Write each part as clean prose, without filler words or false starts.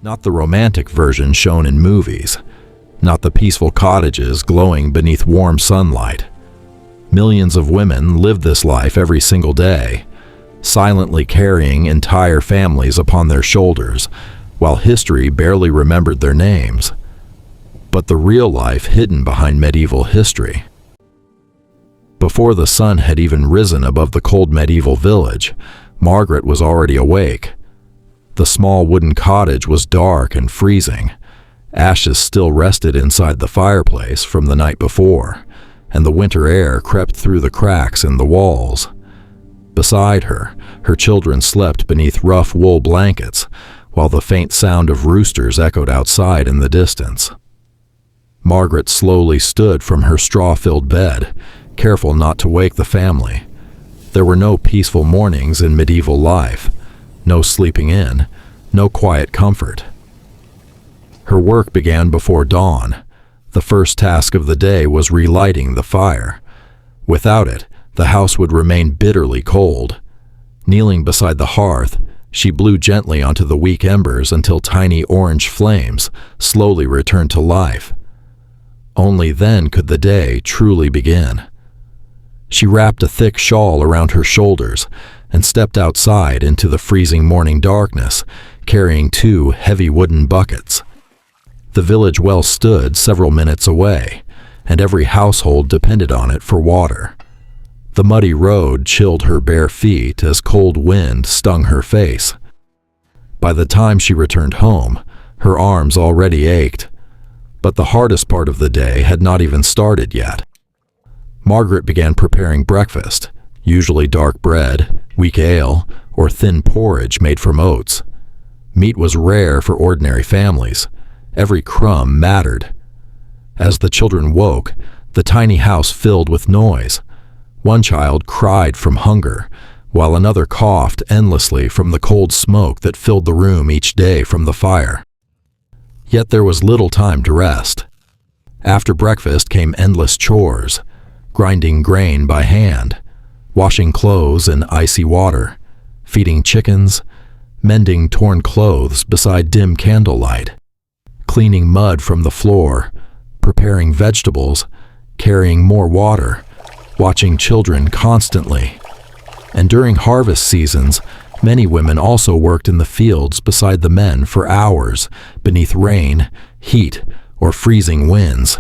Not the romantic version shown in movies, not the peaceful cottages glowing beneath warm sunlight. Millions of women lived this life every single day, silently carrying entire families upon their shoulders, while history barely remembered their names. But the real life hidden behind medieval history. Before the sun had even risen above the cold medieval village, Margaret was already awake. The small wooden cottage was dark and freezing. Ashes still rested inside the fireplace from the night before, and the winter air crept through the cracks in the walls. Beside her, her children slept beneath rough wool blankets, while the faint sound of roosters echoed outside in the distance. Margaret slowly stood from her straw-filled bed, careful not to wake the family. There were no peaceful mornings in medieval life, no sleeping in, no quiet comfort. Her work began before dawn. The first task of the day was relighting the fire. Without it, the house would remain bitterly cold. Kneeling beside the hearth, she blew gently onto the weak embers until tiny orange flames slowly returned to life. Only then could the day truly begin. She wrapped a thick shawl around her shoulders and stepped outside into the freezing morning darkness, carrying 2 heavy wooden buckets. The village well stood several minutes away, and every household depended on it for water. The muddy road chilled her bare feet as cold wind stung her face. By the time she returned home, her arms already ached. But the hardest part of the day had not even started yet. Margaret began preparing breakfast, usually dark bread, weak ale, or thin porridge made from oats. Meat was rare for ordinary families. Every crumb mattered. As the children woke, the tiny house filled with noise. One child cried from hunger, while another coughed endlessly from the cold smoke that filled the room each day from the fire. Yet there was little time to rest. After breakfast came endless chores, grinding grain by hand, washing clothes in icy water, feeding chickens, mending torn clothes beside dim candlelight, cleaning mud from the floor, preparing vegetables, carrying more water, watching children constantly. And during harvest seasons, many women also worked in the fields beside the men for hours, beneath rain, heat, or freezing winds.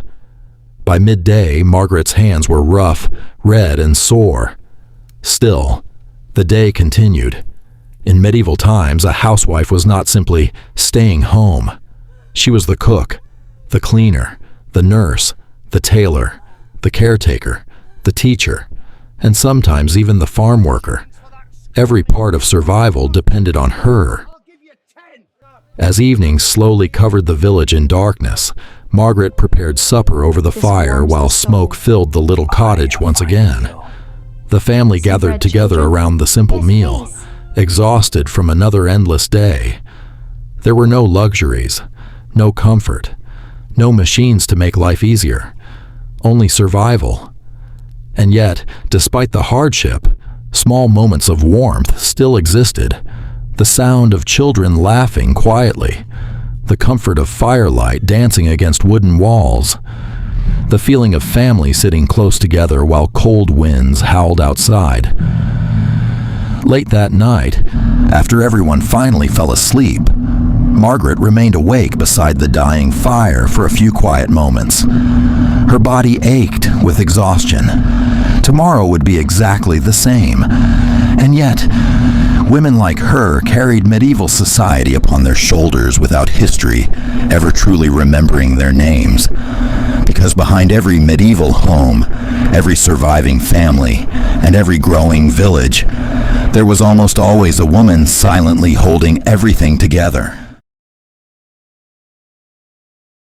By midday, Margaret's hands were rough, red, and sore. Still, the day continued. In medieval times, a housewife was not simply staying home. She was the cook, the cleaner, the nurse, the tailor, the caretaker, the teacher, and sometimes even the farm worker. Every part of survival depended on her. As evening slowly covered the village in darkness, Margaret prepared supper over the fire while smoke filled the little cottage once again. The family gathered together around the simple meal, exhausted from another endless day. There were no luxuries, no comfort, no machines to make life easier, only survival. And yet, despite the hardship, small moments of warmth still existed. The sound of children laughing quietly, the comfort of firelight dancing against wooden walls, the feeling of family sitting close together while cold winds howled outside. Late that night, after everyone finally fell asleep, Margaret remained awake beside the dying fire for a few quiet moments. Her body ached with exhaustion. Tomorrow would be exactly the same. And yet, women like her carried medieval society upon their shoulders without history ever truly remembering their names. Because behind every medieval home, every surviving family, and every growing village, there was almost always a woman silently holding everything together.